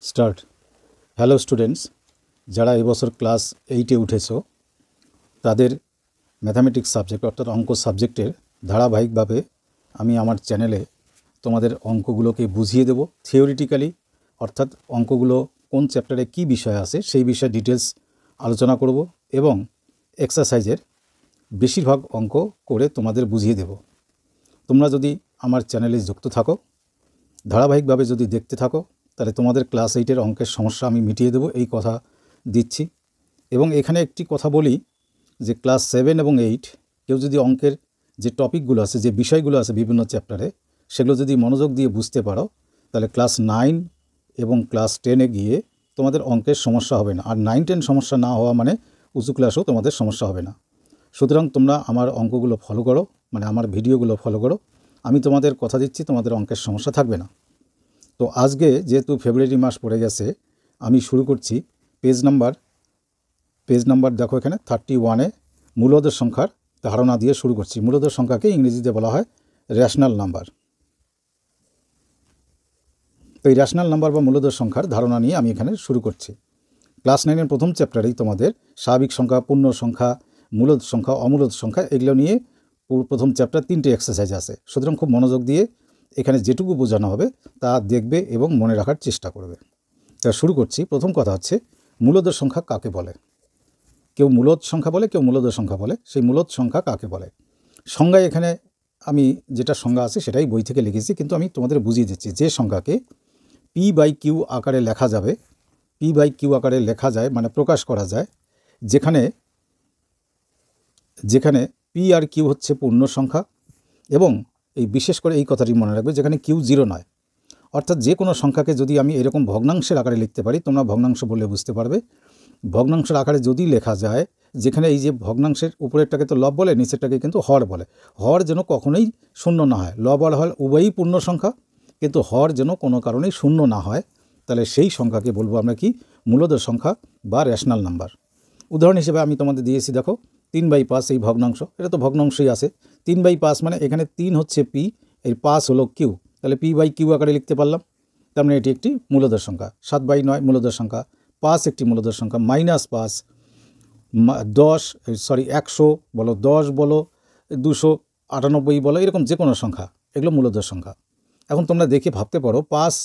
Start. Hello students, যারা এবছর class 8-এ উঠেছো তাদের ম্যাথামেটিক্স সাবজেক্ট অর্থাৎ অঙ্ক সাবজেক্টের ধারাবাহিকভাবে আমি আমার চ্যানেলে তোমাদের অঙ্কগুলোকে বুঝিয়ে দেব থিওরিটিক্যালি, অর্থাৎ অঙ্কগুলো কোন চ্যাপ্টারে কি বিষয় আছে সেই বিষয়ে ডিটেলস আলোচনা করব এবং এক্সারসাইজের বেশিরভাগ অঙ্ক করে তোমাদের বুঝিয়ে দেব। তোমরা যদি আমার চ্যানেলে যুক্ত থাকো, ধারাবাহিকভাবে যদি দেখতে থাকো, তাহলে তোমাদের ক্লাস 8-এর অঙ্কের সমস্যা আমি মিটিয়ে দেবো, এই কথা দিচ্ছি। এবং এখানে একটি কথা বলি যে ক্লাস 7 এবং 8 কেউ যদি অঙ্কের যে টপিকগুলো আছে, যে বিষয়গুলো আছে বিভিন্ন চ্যাপ্টারে, সেগুলো যদি মনোযোগ দিয়ে বুঝতে পারো, তাহলে ক্লাস 9 এবং ক্লাস 10-এ গিয়ে তোমাদের অঙ্কের সমস্যা হবে না। আর 9-10 সমস্যা না হওয়া মানে উঁচু ক্লাসেও তোমাদের সমস্যা হবে না। সুতরাং তোমরা আমার অঙ্কগুলো ফলো করো, মানে আমার ভিডিওগুলো ফলো করো। আমি তোমাদের কথা দিচ্ছি, তোমাদের অঙ্কের সমস্যা থাকবে না। তো আজকে যেহেতু ফেব্রুয়ারি মাস পড়ে গেছে, আমি শুরু করছি পেজ নাম্বার দেখো এখানে 31-এ মূলদের সংখ্যার ধারণা দিয়ে শুরু করছি। মূলদের সংখ্যাকে ইংরেজিতে বলা হয় রেশনাল নাম্বার। তো এই রেশনাল নাম্বার বা মূলদের সংখ্যার ধারণা নিয়ে আমি এখানে শুরু করছি। ক্লাস 9-এর প্রথম চ্যাপ্টারেই তোমাদের স্বাভাবিক সংখ্যা, পূর্ণ সংখ্যা, মূলদ সংখ্যা, অমূলদ সংখ্যা, এগুলো নিয়ে প্রথম চ্যাপ্টার 3টে এক্সারসাইজ আছে। সুতরাং খুব মনোযোগ দিয়ে এখানে যেটুকু বোঝানো হবে তা দেখবে এবং মনে রাখার চেষ্টা করবে। তা শুরু করছি। প্রথম কথা হচ্ছে মূলদের সংখ্যা কাকে বলে। কেউ মূলদ সংখ্যা বলে, কেউ মূলদের সংখ্যা বলে। সেই মূলদ সংখ্যা কাকে বলে সংজ্ঞায় এখানে আমি যেটা সংজ্ঞা আছে সেটাই বই থেকে লিখেছি, কিন্তু আমি তোমাদের বুঝিয়ে দিচ্ছি। যে সংখ্যাকে p/q আকারে লেখা যাবে, p/q আকারে লেখা যায় মানে প্রকাশ করা যায়, যেখানে p আর q হচ্ছে পূর্ণ সংখ্যা, এবং এই বিশেষ করে এই কথাটি মনে রাখবে যেখানে q 0 নয়। অর্থাৎ যে কোনো সংখ্যাকে যদি আমি এরকম ভগ্নাংশের আকারে লিখতে পারি, তোমরা ভগ্নাংশ বললে বুঝতে পারবে, ভগ্নাংশের আকারে যদি লেখা যায়, যেখানে এই যে ভগ্নাংশের উপরেরটাকে তো লব বলে, নিচেরটাকে কিন্তু হর বলে। হর যেন কখনোই শূন্য না হয়। লব আর হর উভয়ই পূর্ণ সংখ্যা, কিন্তু হর যেন কোনো কারণেই শূন্য না হয়, তাহলে সেই সংখ্যাকে বলবো আমরা কি, মূলদের সংখ্যা বা রেশনাল নাম্বার। উদাহরণ হিসেবে আমি তোমাদের দিয়েছি, দেখো 3/5 এই ভগ্নাংশ, এটা তো ভগ্নাংশই আছে। 3/5 মানে এখানে 3 হচ্ছে p, এর 5 হলো q, তাহলে p/q আকারে লিখতে পারলাম। তার মানে এটি একটি মূলদের সংখ্যা। 7/9 মূলদের সংখ্যা, 5 একটি মূলদের সংখ্যা, -5, 100 বলো, 10 বলো, 298 বলো, এরকম যে কোনো সংখ্যা, এগুলো মূলদের সংখ্যা। এখন তোমরা দেখে ভাবতে পারো 5,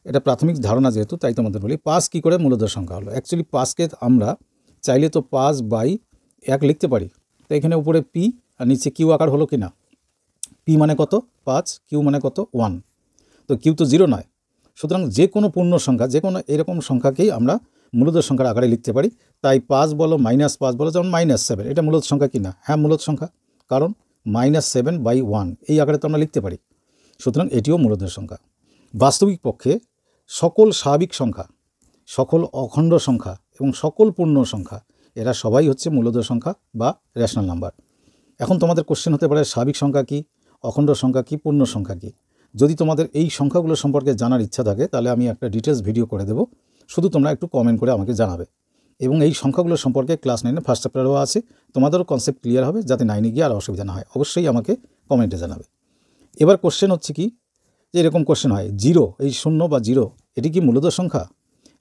এটা প্রাথমিক ধারণা যেহেতু, তাই তোমাদের বলি 5 কী করে মূলদের সংখ্যা হলো। অ্যাকচুয়ালি 5কে আমরা চাইলে তো 5/1 লিখতে পারি। তো এখানে উপরে p আর নিচে q আকার হলো কি না। p মানে কত 5, q মানে কত 1, তো q তো 0 নয়। সুতরাং যে কোনো পূর্ণ সংখ্যা, যে কোনো এরকম সংখ্যাকেই আমরা মূলদের সংখ্যার আকারে লিখতে পারি। তাই 5 বলো, -5 বলো, যেমন -7, এটা মূলদ সংখ্যা কি না? হ্যাঁ, মূলদ সংখ্যা, কারণ -7/1 এই আকারে তো আমরা লিখতে পারি। সুতরাং এটিও মূলদের সংখ্যা। বাস্তবিক পক্ষে সকল স্বাভাবিক সংখ্যা, সকল অখণ্ড সংখ্যা এবং সকল পূর্ণ সংখ্যা, এরা সবাই হচ্ছে মূলদের সংখ্যা বা রেশনাল নাম্বার। এখন তোমাদের কোশ্চেন হতে পারে স্বাভাবিক সংখ্যা কি, অখণ্ড সংখ্যা কি, পূর্ণ সংখ্যা কি। যদি তোমাদের এই সংখ্যাগুলো সম্পর্কে জানার ইচ্ছা থাকে, তাহলে আমি একটা ডিটেলস ভিডিও করে দেবো, শুধু তোমরা একটু কমেন্ট করে আমাকে জানাবে। এবং এই সংখ্যাগুলো সম্পর্কে ক্লাস 9-এ ফার্স্ট চ্যাপ্টারও আছে, তোমাদেরও কনসেপ্ট ক্লিয়ার হবে, যাতে 9-এ গিয়ে আর অসুবিধা না হয়। অবশ্যই আমাকে কমেন্টে জানাবে। এবার কোশ্চেন হচ্ছে কি, যে এরকম কোশ্চেন হয়, 0, এই 0 বা 0 এটি কি মূলদ সংখ্যা?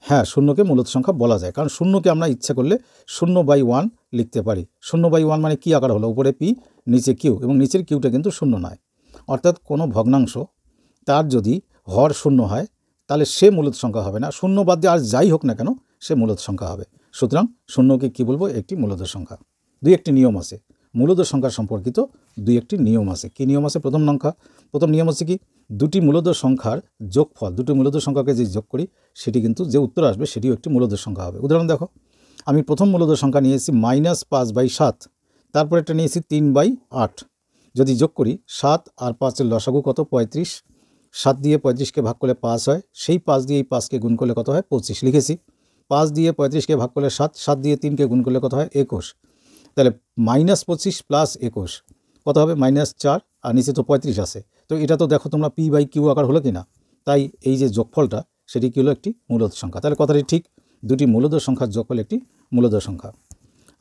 হ্যাঁ, শূন্যকে মূলদ সংখ্যা বলা যায়, কারণ শূন্যকে আমরা ইচ্ছা করলে 0/1 লিখতে পারি। 0/1 মানে কি আকার হলো, উপরে p, নিচে q, এবং নিচের qটা কিন্তু শূন্য নয়। অর্থাৎ কোনো ভগ্নাংশ তার যদি হর শূন্য হয়, তাহলে সে মূলদ সংখ্যা হবে না। শূন্য বাদ দিয়ে আর যাই হোক না কেন, সে মূলদ সংখ্যা হবে। সুতরাং শূন্যকে কি বলবো, একটি মূলদের সংখ্যা। 2-1টি নিয়ম আছে মূলদের সংখ্যা সম্পর্কিত, 2-1টি নিয়ম আছে। কি নিয়ম আছে? প্রথম নিয়ম হচ্ছে কি, দুটি মূলদের সংখ্যার যোগফল, দুটি মূলদের সংখ্যাকে যে যোগ করি, সেটি কিন্তু যে উত্তর আসবে সেটিও একটি মূলদের সংখ্যা হবে। উদাহরণ দেখো, আমি প্রথম মূলদের সংখ্যা নিয়েছি -5/7, তারপর একটা নিয়েছি 3/8। যদি যোগ করি, 7 আর 5-এর লসাগু কত? 35। 7 দিয়ে 35কে ভাগ করলে 5 হয়, সেই 5 দিয়ে এই 5কে গুণ করলে কত হয়? 25 লিখেছি। 5 দিয়ে 35কে ভাগ করলে 7, 7 দিয়ে 3কে গুণ করলে কত হয়? 21। তাহলে -25 + 21 কত হবে? -4, আর নিচে তো 35 আছে। তো এটা তো দেখো তোমরা p/q আকার হলো কি না। তাই এই যে যোগফলটা, সেটি কী হলো? একটি মূলদ সংখ্যা। তাহলে কথাটি ঠিক, দুটি মূলদ সংখ্যার যোগফল একটি মূলদ সংখ্যা।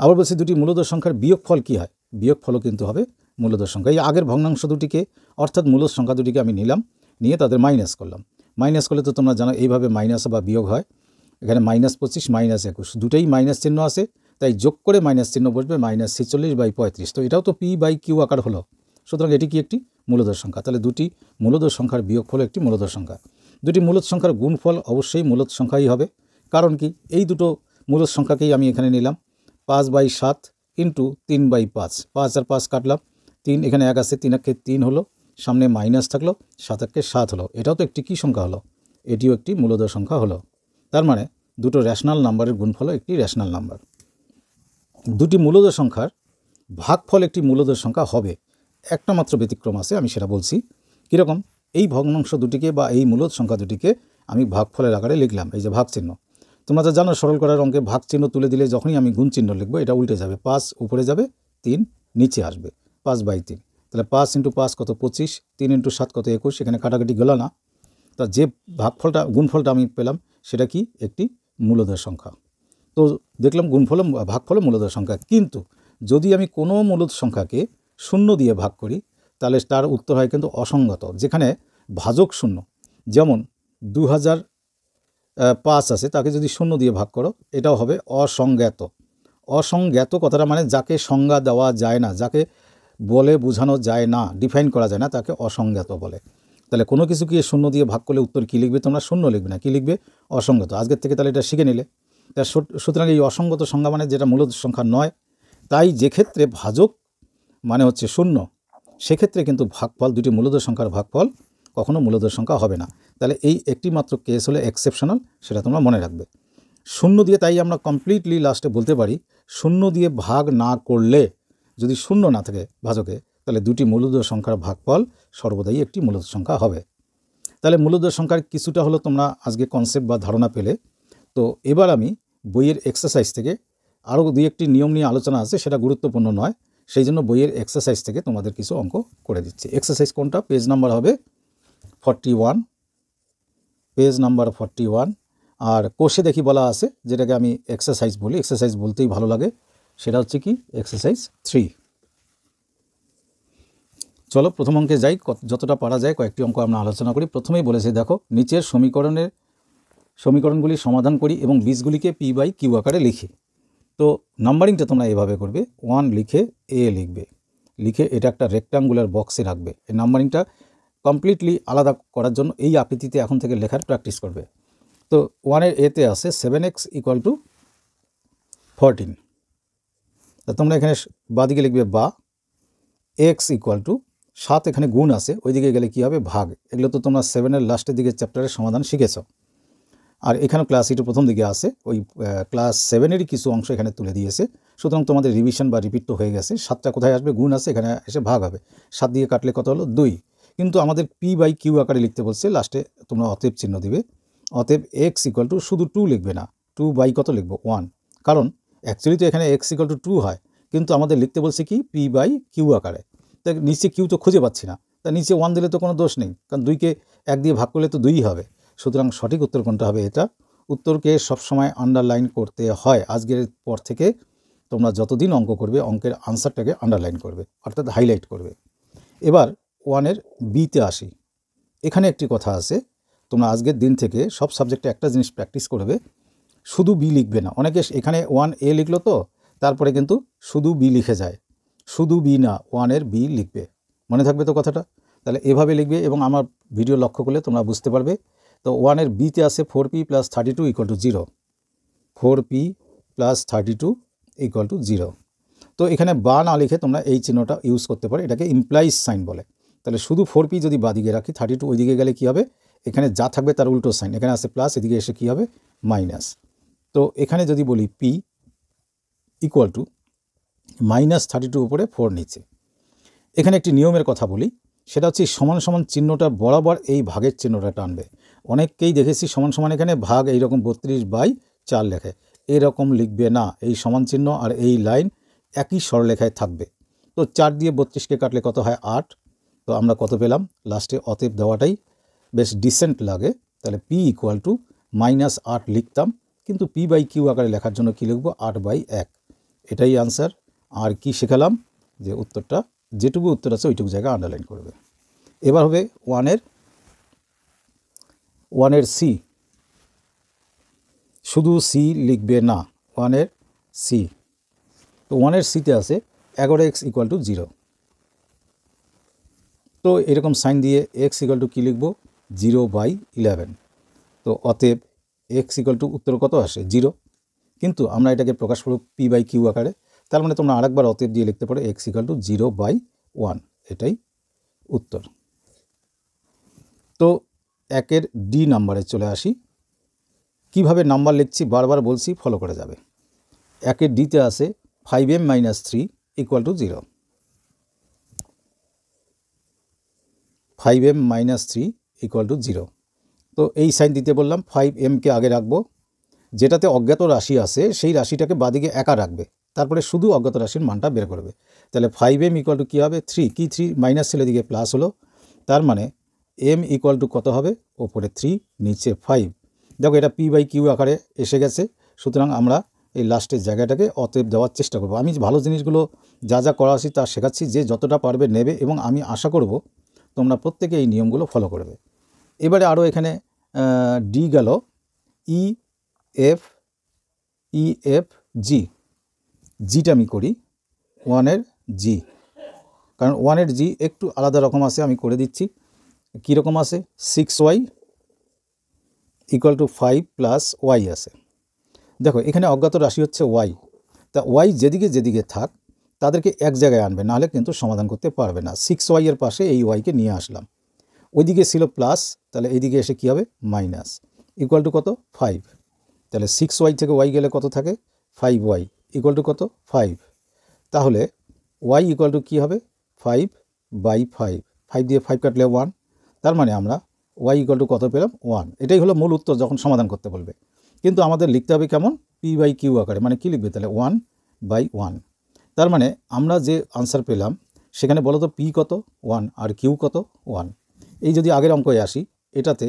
আবার বলছি, দুটি মূলদ সংখ্যার বিয়োগফল কী হয়? বিয়োগফলও কিন্তু হবে মূলদ সংখ্যা। এই আগের ভগ্নাংশ দুটিকে, অর্থাৎ মূলদ সংখ্যা দুটিকে আমি নিলাম, নিয়ে তাদের মাইনাস করলাম। মাইনাস করলে তো তোমরা জানো এইভাবে মাইনাস বা বিয়োগ হয়। এখানে -25 -21 দুটোই মাইনাস চিহ্ন আছে, তাই যোগ করে মাইনাস চিহ্ন বসবে -46/35। তো এটাও তো p/q আকার হলো, সুতরাং এটি কি একটি মূলধর সংখ্যা। তাহলে দুটি মূলধর সংখ্যার বিয়োগফল একটি মূলধর সংখ্যা। দুটি মূলদ সংখ্যার গুণফল অবশ্যই মূলদ সংখ্যাই হবে। কারণ কি, এই দুটো মূলদ সংখ্যাকেই আমি এখানে নিলাম 5/7 ইন্টু 3/5, 5 আর 5 কাটলাম, 3 এখানে 1 আছে, 3 একে 3 হলো, সামনে মাইনাস থাকলো, 7 একে 7 হলো। এটাও তো একটি কী সংখ্যা হলো, এটিও একটি মূলধর সংখ্যা হলো। তার মানে দুটো রেশনাল নাম্বারের গুণফল একটি রেশনাল নাম্বার। দুটি মূলধর সংখ্যার ভাগফল একটি মূলধর সংখ্যা হবে, একটা মাত্র ব্যতিক্রম আছে, আমি সেটা বলছি। কীরকম, এই ভগ্নাংশ দুটিকে বা এই মূলদ সংখ্যা দুটিকে আমি ভাগফলের আকারে লিখলাম, এই যে ভাগ চিহ্ন। তোমরা তো জানো সরল করার অঙ্কে ভাগ চিহ্ন তুলে দিলে যখনই আমি গুণ চিহ্ন লিখবো এটা উল্টে যাবে, 5 উপরে যাবে, 3 নিচে আসবে, 5/3। তাহলে 5 × 5 কত 25, 3 × 7 কত 21, এখানে কাটাকাটি গেল না। তা যে ভাগফলটা গুণফলটা আমি পেলাম সেটা কি একটি মূলধর সংখ্যা। তো দেখলাম গুণফল ভাগফল মূলধর সংখ্যা, কিন্তু যদি আমি কোনো মূলদ সংখ্যাকে 0 দিয়ে ভাগ করি তাহলে তার উত্তর হয় কিন্তু অসংগত, যেখানে ভাজক 0। যেমন 2005 আছে, তাকে যদি 0 দিয়ে ভাগ করো এটাও হবে অসংজ্ঞাত। অসংজ্ঞাত কথাটা মানে যাকে সংজ্ঞা দেওয়া যায় না, যাকে বলে বোঝানো যায় না, ডিফাইন করা যায় না, তাকে অসংজ্ঞাত বলে। তাহলে কোনো কিছুকে 0 দিয়ে ভাগ করলে উত্তর কী লিখবে তোমরা, 0 লিখবে না, কী লিখবে, অসংগত। আজকের থেকে তাহলে এটা শিখে নিলে। তা সুতরাং এই অসংগত সংখ্যা মানে যেটা মূলদ সংখ্যা নয়, তাই যে ক্ষেত্রে ভাজক মানে হচ্ছে 0, সেক্ষেত্রে কিন্তু ভাগফল, দুটি মূলধর সংখ্যার ভাগফল কখনো মূলধর সংখ্যা হবে না। তাহলে এই একটি মাত্র কেস হলো এক্সেপশনাল, সেটা তোমরা মনে রাখবে। 0 দিয়ে, তাই আমরা কমপ্লিটলি লাস্টে বলতে পারি 0 দিয়ে ভাগ না করলে, যদি 0 না থাকে ভাজকে, তাহলে দুটি মূলধর সংখ্যার ভাগফল সর্বদাই একটি মূলধর সংখ্যা হবে। তাহলে মূলধর সংখ্যার কিছুটা হলো তোমরা আজকে কনসেপ্ট বা ধারণা পেলে। তো এবার আমি বইয়ের এক্সারসাইজ থেকে আরও 2-1টি নিয়ম নিয়ে আলোচনা আছে, সেটা গুরুত্বপূর্ণ নয়, সেই জন্য বইয়ের এক্সারসাইজ থেকে তোমাদের কিছু অঙ্ক করে দিচ্ছি। এক্সারসাইজ কোনটা, পেজ নাম্বার হবে 41, পেজ নাম্বার 41। আর কোষে দেখি বলা আছে, যেটাকে আমি এক্সারসাইজ বলি, এক্সারসাইজ বলতেই ভালো লাগে, সেটা হচ্ছে কি এক্সারসাইজ 3। চলো প্রথম অঙ্কে যাই, যতটা পারা যায় কয়েকটি অঙ্ক আমরা আলোচনা করি। প্রথমেই বলেছে দেখো, নিচের সমীকরণগুলি সমাধান করি এবং বীজগুলিকে p/q আকারে লিখি। তো নাম্বারিংটা তোমরা এভাবে করবে, 1 লিখে a লিখবে, লিখে এটা একটা রেক্ট্যাঙ্গুলার বক্সে রাখবে। এই নাম্বারিংটা কমপ্লিটলি আলাদা করার জন্য এই আকৃতিতে এখন থেকে লেখার প্র্যাকটিস করবে। তো 1-এর এতে আছে 7x = 14। তা তোমরা এখানে বাদিকে লিখবে বা, x = 7, এখানে গুণ আছে, ওইদিকে গেলে কি হবে ভাগ। এগুলো তো তোমরা 7-এর লাস্টের দিকে চ্যাপ্টারের সমাধান শিখেছ। আর এখানে ক্লাস এইটার প্রথম দিকে আছে, ওই ক্লাস 7-এরই কিছু অংশ এখানে তুলে দিয়েছে। সুতরাং তোমাদের রিভিশন বা রিপিট তো হয়ে গেছে। 7টা কোথায় আসবে, গুণ আছে, এখানে এসে ভাগ হবে। 7 দিয়ে কাটলে কত হলো 2, কিন্তু আমাদের p/q আকারে লিখতে বলছে, লাস্টে তোমরা অতএব চিহ্ন দিবে। অতএব x = শুধু 2 লিখবে না, 2/, কত লিখবো 1, কারণ অ্যাকচুয়ালি তো এখানে x = 2 হয়, কিন্তু আমাদের লিখতে বলছে কি p/q আকারে। তাই নিচে q তো খুঁজে পাচ্ছি না, তা নিচে 1 দিলে তো কোনো দোষ নেই, কারণ 2কে 1 দিয়ে ভাগ করলে তো 2ই হবে। সুতরাং সঠিক উত্তর কোনটা হবে, এটা। উত্তরকে সবসময় আন্ডারলাইন করতে হয়। আজকের পর থেকে তোমরা যতদিন অঙ্ক করবে, অঙ্কের আনসারটাকে আন্ডারলাইন করবে, অর্থাৎ হাইলাইট করবে। এবার 1-এর বিতে আসি। এখানে একটি কথা আছে, তোমরা আজকের দিন থেকে সব সাবজেক্টে একটা জিনিস প্র্যাকটিস করবে, শুধু বি লিখবে না। অনেকে এখানে 1a লিখলো, তো তারপরে কিন্তু শুধু বি লিখে যায়, শুধু বি না, 1-এর বি লিখবে, মনে থাকবে তো কথাটা। তাহলে এভাবে লিখবে, এবং আমার ভিডিও লক্ষ্য করলে তোমরা বুঝতে পারবে। তো 1-এর বিতে আছে 4p + 32 = 0, 4p + 32 = 0। তো এখানে বা না লিখে তোমরা এই চিহ্নটা ইউজ করতে পারো, এটাকে ইমপ্লাইজ সাইন বলে। তাহলে শুধু 4p যদি বাদিকে রাখি, 32 ওইদিকে গেলে কি হবে, এখানে যা থাকবে তার উল্টো সাইন, এখানে আছে প্লাস, এদিকে এসে কি হবে মাইনাস। তো এখানে যদি বলি p = -32 উপরে 4 নিচে। এখানে একটি নিয়মের কথা বলি, সেটা হচ্ছে সমান সমান চিহ্নটা বরাবর এই ভাগের চিহ্নটা টানবে। অনেককেই দেখেছি সমান সমান এখানে ভাগ এইরকম 32/4 লেখে, এরকম লিখবে না। এই সমান চিহ্ন আর এই লাইন একই সরলরেখায় থাকবে। তো 4 দিয়ে 32কে কাটলে কত হয় 8। তো আমরা কত পেলাম, লাস্টে অতএব দেওয়াটাই বেশ ডিসেন্ট লাগে। তাহলে p = -8 লিখতাম, কিন্তু p/q আকারে লেখার জন্য কি লিখব, 8/1। এটাই আনসার। আর কি শেখালাম, যে উত্তরটা যেটুকু উত্তর আছে ওইটুকু জায়গা আন্ডারলাইন করবে। এবার হবে ওয়ানের সি, শুধু সি লিখবে না, ওয়ানের সি। তো ওয়ানের সিতে আছে 11x ইকুয়াল টু 0। তো এরকম সাইন দিয়ে এক্স ইকুয়াল টু কী লিখব, 0/11। তো অতএব এক্স ইকুয়াল টু উত্তর কত আসে, 0। কিন্তু আমরা এটাকে প্রকাশ করব p/q আকারে, তার মানে তোমরা আরেকবার অতএব দিয়ে লিখতে পারো এক্স ইকুয়াল টু 0/1, এটাই উত্তর। তো 1-এর ডি নাম্বারে চলে আসি। কিভাবে নাম্বার লিখছি বারবার বলছি, ফলো করে যাবে। 1-এর ডিতে আসে 5m - 3 equal to 0। 5m - 3 equal to 0। তো এই সাইন দিতে বললাম, 5mকে আগে রাখবো, যেটাতে অজ্ঞাত রাশি আছে সেই রাশিটাকে বাদিকে একা রাখবে, তারপরে শুধু অজ্ঞাত রাশির মানটা বের করবে। তাহলে 5m ইকুয়াল টু কী হবে, 3, কি 3 মাইনাস ছেলে দিকে প্লাস হলো, তার মানে m ইকুয়াল টু কত হবে, ওপরে 3 নিচে 5। দেখো এটা p/q আকারে এসে গেছে, সুতরাং আমরা এই লাস্টের জায়গাটাকে অতএব দেওয়ার চেষ্টা করব। আমি ভালো জিনিসগুলো যা যা করা আছে তা শেখাচ্ছি, যে যতটা পারবে নেবে, এবং আমি আশা করব তোমরা প্রত্যেকে এই নিয়মগুলো ফলো করবে। এবারে আরও এখানে ডি গেল, জি, জিটা আমি করি 1-এর জি, কারণ 1-এর জি একটু আলাদা রকম আছে, আমি করে দিচ্ছি। কীরকম আছে, 6y equal to 5 plus Y আছে। দেখো এখানে অজ্ঞাত রাশি হচ্ছে ওয়াই, তা ওয়াই যেদিকে যেদিকে থাক তাদেরকে এক জায়গায় আনবে, নাহলে কিন্তু সমাধান করতে পারবে না। 6y এর পাশে এই ওয়াইকে নিয়ে আসলাম, ওইদিকে ছিল প্লাস, তাহলে এইদিকে এসে কী হবে, মাইনাস, ইকুয়াল টু কত, 5। তাহলে 6y থেকে y গেলে কত থাকে, 5y ইকুয়াল টু কত, 5। তাহলে y ইকুয়াল টু কী হবে, 5/5, 5 দিয়ে 5 কাটলে 1, তার মানে আমরা y ইকুয়াল টু কত পেলাম, 1। এটাই হলো মূল উত্তর যখন সমাধান করতে বলবে। কিন্তু আমাদের লিখতে হবে কেমন, p/q আকারে, মানে কী লিখবে, তাহলে 1/1। তার মানে আমরা যে আনসার পেলাম সেখানে বলো তো p কত, 1, আর q কত, 1। এই যদি আগের অঙ্কয়ে আসি, এটাতে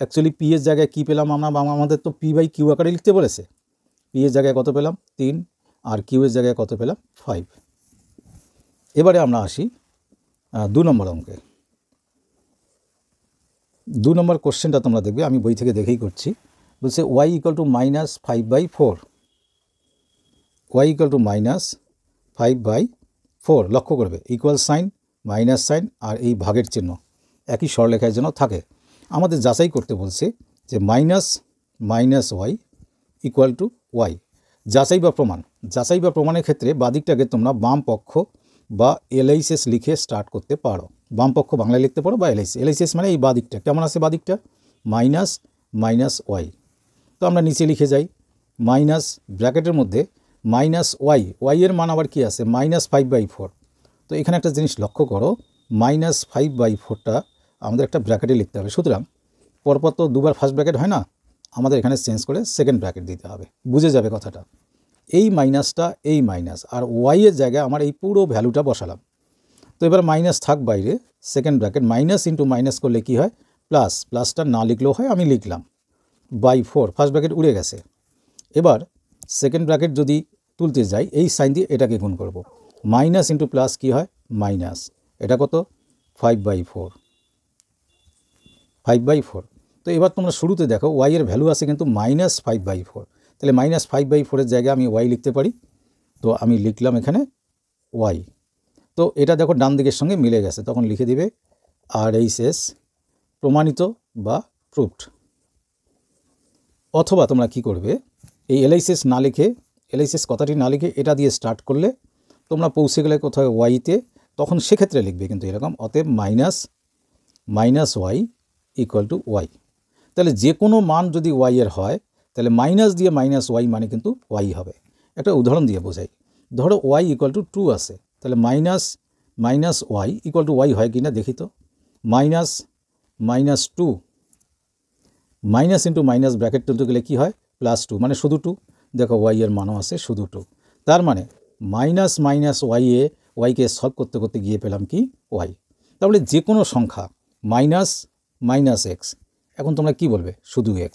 অ্যাকচুয়ালি p এর জায়গায় কী পেলাম আমরা, আমাদের তো p/q আকারে লিখতে বলেছে। p এর জায়গায় কত পেলাম, 3, আর q এর জায়গায় কত পেলাম, 5। এবারে আমরা আসি 2 নম্বর অঙ্কে। 2 নম্বর কোশ্চেনটা তোমরা দেখবে, আমি বই থেকে দেখেই করছি। বলছে y equal to -5/4, y equal to -5/4। লক্ষ্য করবে ইকুয়াল সাইন, মাইনাস সাইন, আর এই ভাগের চিহ্ন একই সরলরেখায় যেন থাকে। আমাদের যাচাই করতে বলছে যে -y ইকুয়াল টু y। যাচাই বা প্রমাণের ক্ষেত্রে বাদিকটাকে তোমরা বাম পক্ষ বা LHS লিখে স্টার্ট করতে পারো। বাম পক্ষ বাংলায় লিখতে পারো বা LHS মানে এই বাদিকটা কেমন আছে, বাদিকটা -y। তো আমরা নিচে লিখে যাই, মাইনাস ব্র্যাকেটের মধ্যে -y এর মান আবার কি আছে, -5/4। তো এখানে একটা জিনিস লক্ষ্য করো, -5/4টা আমাদের একটা ব্র্যাকেটে লিখতে হবে। সুতরাং পরপর তো দুবার ফার্স্ট ব্র্যাকেট হয় না, আমাদের এখানে চেঞ্জ করে সেকেন্ড ব্র্যাকেট দিতে হবে, বুঝে যাবে কথাটা। এই মাইনাসটা এই মাইনাস, আর ওয়াই এর জায়গায় আমার এই পুরো ভ্যালুটা বসালাম। তো এবার মাইনাস থাক বাইরে, second bracket, minus into minus করলে কি হয়, প্লাস, প্লাসটা না লিখলেও হয়, আমি লিখলাম /4, ফার্স্ট ব্র্যাকেট উড়ে গেছে। এবার সেকেন্ড ব্র্যাকেট যদি তুলতে যাই, এই সাইন দিয়ে এটাকে গুণ করব, মাইনাস ইন্টু প্লাস কী হয়, মাইনাস, এটা কত, 5/4। তো এবার তোমরা শুরুতে দেখো ওয়াই এর ভ্যালু আছে কিন্তু -5/4, তাহলে -5/4 জায়গায় আমি ওয়াই লিখতে পারি। তো আমি লিখলাম এখানে ওয়াই। তো এটা দেখো ডান দিকের সঙ্গে মিলে গেছে, তখন লিখে দিবে RHS, প্রমাণিত বা প্রুভড। অথবা তোমরা কি করবে, এই LHS না লিখে, LHS কথাটি না লিখে এটা দিয়ে স্টার্ট করলে তোমরা পৌঁছে গেলে কোথাও ওয়াইতে, তখন সেক্ষেত্রে লিখবে কিন্তু এরকম, অতএব -y ইকুয়াল টু ওয়াই। তাহলে যে কোনো মান যদি ওয়াই এর হয়, তাহলে মাইনাস দিয়ে -y মানে কিন্তু ওয়াই হবে। একটা উদাহরণ দিয়ে বোঝাই, ধরো ওয়াই ইকুয়াল টু 2 আছে, তাহলে -y ইকুয়াল টু ওয়াই হয় কি না দেখি তো, -2, মাইনাস ইন্টু মাইনাস ব্র্যাকেট তুলতে গেলে কী হয়, +2, মানে শুধু 2। দেখো ওয়াই এর মানও আছে শুধু 2, তার মানে ওয়াইকে সলভ করতে করতে গিয়ে পেলাম কি, ওয়াই। তাহলে যে কোনো সংখ্যা -x, এখন তোমরা কি বলবে, শুধু x,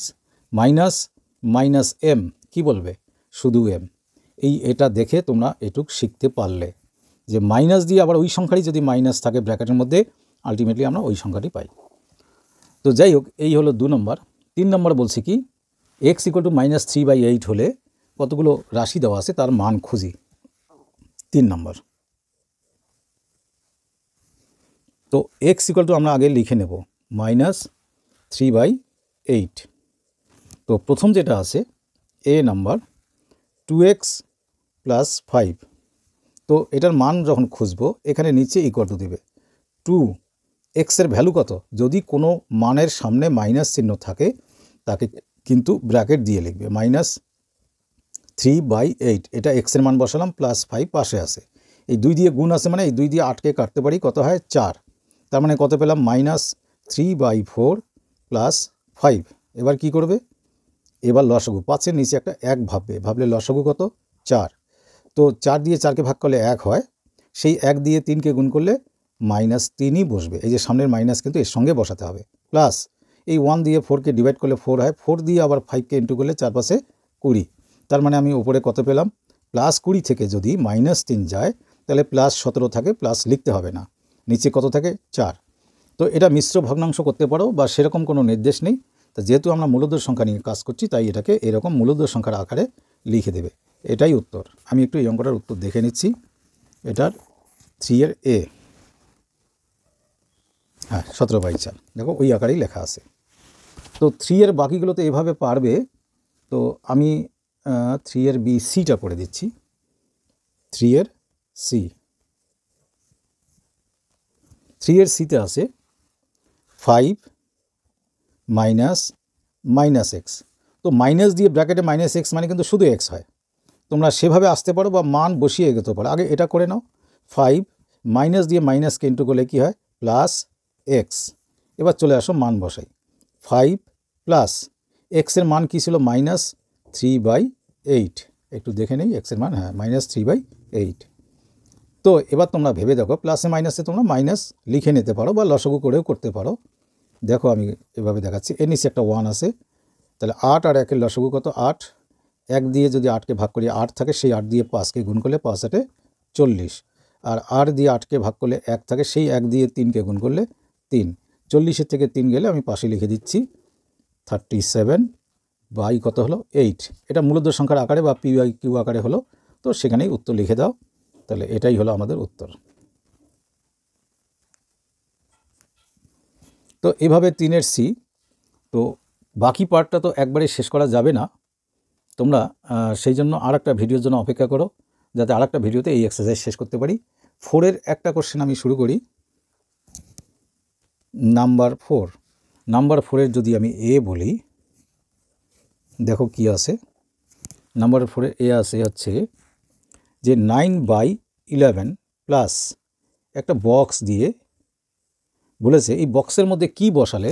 -m কি বলবে, শুধু m। এটা দেখে তোমরা এটুক শিখতে পারলে যে মাইনাস দিয়ে আবার ওই সংখ্যারই যদি মাইনাস থাকে ব্র্যাকেটের মধ্যে, আলটিমেটলি আমরা ওই সংখ্যাটি পাই। তো যাই হোক, এই হলো 2 নম্বর। 3 নম্বর বলছে কি x = -3/8 হলে কতগুলো রাশি দেওয়া আছে তার মান খুঁজি। 3 নম্বর। তো x = আমরা আগে লিখে নেব -3/8। তো প্রথম যেটা আছে a নাম্বার 2x + 5। তো এটার মান যখন খুঁজবো এখানে নিচে ইকুয়াল টু দেবে 2x এর ভ্যালু কত, যদি কোনো মানের সামনে মাইনাস চিহ্ন থাকে তাকে কিন্তু ব্র্যাকেট দিয়ে লিখবে -3/8। এটা x এর মান বসালাম, +5 পাশে আছে, এই 2 দিয়ে গুণ আছে মানে এই 2 দিয়ে 8কে কাটতে পারি, কত হয় 4। তার মানে কত পেলাম -3/4 + 5। এবার কি করবে, এবার লসাগু 5-এর নিচে একটা 1 ভাবলে লসাগু কত 4। তো 4 দিয়ে 4কে ভাগ করলে 1 হয়, সেই 1 দিয়ে 3কে গুণ করলে -3ই বসবে। এই যে সামনের মাইনাস কিন্তু এর সঙ্গে বসাতে হবে, প্লাস এই 1 দিয়ে 4কে ডিভাইড করলে 4 হয়, 4 দিয়ে আবার 5কে ইন্টু করলে 4 পাশে 20। তার মানে আমি উপরে কত পেলাম, +20 থেকে যদি -3 যায় তাহলে +17 থাকে, প্লাস লিখতে হবে না, নিচে কত থাকে 4। তো এটা মিশ্র ভগ্নাংশ করতে পারো বা সেরকম কোনো নির্দেশ নেই। তো যেহেতু আমরা মূলদের সংখ্যা নিয়ে কাজ করছি তাই এটাকে এরকম মূলদের সংখ্যার আকারে লিখে দেবে, এটাই উত্তর। আমি একটু এই অঙ্কটার উত্তর দেখে নিচ্ছি। এটার 3 এর A, হ্যাঁ 17/4, দেখো ওই আকারেই লেখা আছে। তো 3 এর বাকিগুলো তো এভাবে পারবে। তো আমি 3 এর B Cটা করে দিচ্ছি। 3 এর C, 3 এর Cতে আছে 5 - -x। তো মাইনাস দিয়ে ব্র্যাকেটে -x মানে কিন্তু শুধু x হয়, তোমরা সেভাবে আসতে পারো বা মান বসিয়ে এগোতে পারো। আগে এটা করে নাও, 5 মাইনাস দিয়ে মাইনাসকে ইন্টু করলে কী হয় +x। এবার চলে আসো মান বসাই, 5 প্লাস x এর মান কী ছিল -3/8। একটু দেখে নেই x এর মান, হ্যাঁ -3/8। তো এবার তোমরা ভেবে দেখো, প্লাসে মাইনাসে তোমরা মাইনাস লিখে নিতে পারো বা লসাগু করেও করতে পারো। দেখো আমি এভাবে দেখাচ্ছি, এর নিচে একটা 1 আছে, তাহলে 8 আর 1-এর লসাগু কত 8। 1 দিয়ে যদি 8কে ভাগ করি 8 থাকে, সেই 8 দিয়ে 5কে গুণ করলে 5-8 40। আর 8 দিয়ে 8কে ভাগ করলে 1 থাকে, সেই 1 দিয়ে 3কে গুণ করলে 3। 40-এর থেকে 3 গেলে আমি পাশে লিখে দিচ্ছি 37 কত হলো 8। এটা মূলদের সংখ্যার আকারে বা p/q আকারে হলো, তো সেখানেই উত্তর লিখে দাও। তাহলে এটাই হলো আমাদের উত্তর। তো এভাবে 3 এর C। তো বাকি পার্টটা তো একবারে শেষ করা যাবে না, তোমরা সেই জন্য আরেকটা ভিডিওর জন্য অপেক্ষা করো, যাতে আরেকটা ভিডিওতে এই এক্সারসাইজ শেষ করতে পারি। 4 এর একটা কোশ্চেন আমি শুরু করি। নাম্বার 4 এর যদি আমি A বলি, দেখো কি আছে। নাম্বার 4 এর A আছে হচ্ছে যে 9/11 প্লাস একটা বক্স দিয়ে বলেছে এই বক্সের মধ্যে কি বসালে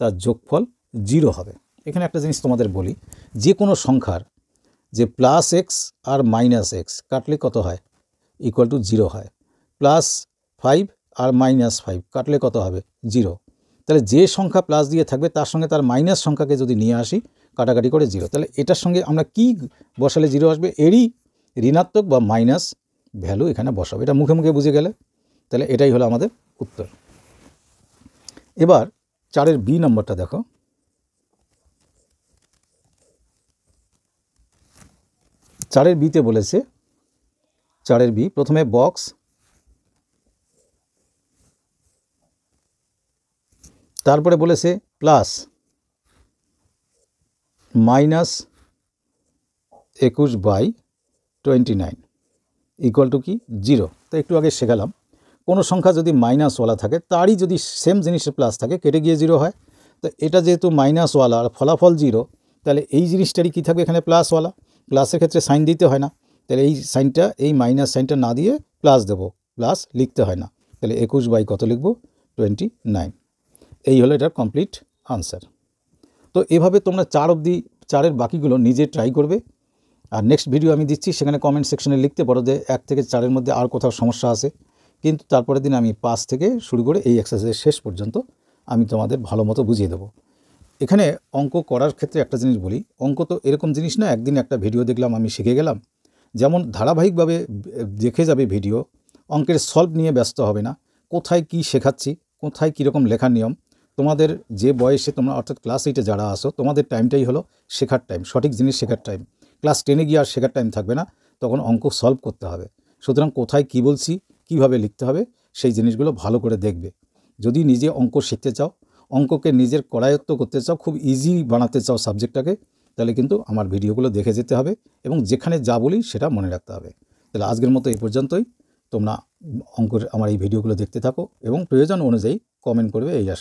তার যোগফল 0 হবে। এখানে একটা জিনিস তোমাদের বলি, যে কোনো সংখ্যার যে +x আর -x কাটলে কত হয় =0 হয়, +5 আর -5 কাটলে কত হবে 0। তাহলে যে সংখ্যা প্লাস দিয়ে থাকবে তার সঙ্গে তার মাইনাস সংখ্যাকে যদি নিয়ে আসি কাটাকাটি করে 0, তাহলে এটার সঙ্গে আমরা কি বসালে 0 আসবে, এরই ঋণাত্মক বা মাইনাস ভ্যালু এখানে বসাবো। এটা মুখে মুখে বুঝে গেলে, তাহলে এটাই হলো আমাদের উত্তর। এবার 4 এর B নম্বরটা দেখো। 4 এর Bতে বলেছে, 4 এর B প্রথমে বক্স, তারপরে বলেছে প্লাস -21/29 ইকুয়াল টু কি 0। তো একটু আগে শেখালাম, কোনো সংখ্যা যদি মাইনাসওয়ালা থাকে তারই যদি সেম জিনিসের প্লাস থাকে কেটে গিয়ে 0 হয়। তো এটা যেহেতু মাইনাসওয়ালা আর ফলাফল 0, তাহলে এই জিনিসটারই কী থাকবে এখানে প্লাসওয়ালা। প্লাসের ক্ষেত্রে সাইন দিতে হয় না, তাহলে এই সাইনটা এই মাইনাস সাইনটা না দিয়ে প্লাস দেবো, প্লাস লিখতে হয় না। তাহলে 21 কত লিখব 29। এই হলো এটার কমপ্লিট আনসার। তো এভাবে তোমরা 4 অবধি 4 এর বাকিগুলো নিজে ট্রাই করবে। আর নেক্সট ভিডিও আমি দিচ্ছি, সেখানে কমেন্ট সেকশনে লিখতে পারো যে 1 থেকে 4 এর মধ্যে আর কোথাও সমস্যা আছে। কিন্তু তারপরের দিন আমি 5 থেকে শুরু করে এই এক্সারসাইজের শেষ পর্যন্ত আমি তোমাদের ভালো মতো বুঝিয়ে দেবো। এখানে অঙ্ক করার ক্ষেত্রে একটা জিনিস বলি, অঙ্ক তো এরকম জিনিস না একদিন একটা ভিডিও দেখলাম আমি শিখে গেলাম। যেমন ধারাবাহিকভাবে দেখে যাবে ভিডিও, অঙ্কের সলভ নিয়ে ব্যস্ত হবে না, কোথায় কি শেখাচ্ছি, কোথায় কীরকম লেখার নিয়ম তোমাদের যে বয়সে তোমরা অর্থাৎ ক্লাস 8-এ যারা আসো তোমাদের টাইমটাই হলো শেখার টাইম, সঠিক জিনিস শেখার টাইম। ক্লাস 10-এ গিয়ে আর শেখার টাইম থাকবে না, তখন অঙ্ক সলভ করতে হবে। সুতরাং কোথায় কী বলছি, কীভাবে লিখতে হবে সেই জিনিসগুলো ভালো করে দেখবে। যদি নিজে অঙ্ক শিখতে চাও, অঙ্ককে নিজের করায়ত্ত করতে চাও, খুব ইজি বানাতে চাও সাবজেক্টটাকে, তাহলে কিন্তু আমার ভিডিওগুলো দেখে যেতে হবে এবং যেখানে যা বলি সেটা মনে রাখতে হবে। তাহলে আজকের মতো এই পর্যন্তই। তোমরা আমার এই ভিডিওগুলো দেখতে থাকো এবং প্রয়োজন অনুযায়ী কমেন্ট করবে, এই আশা।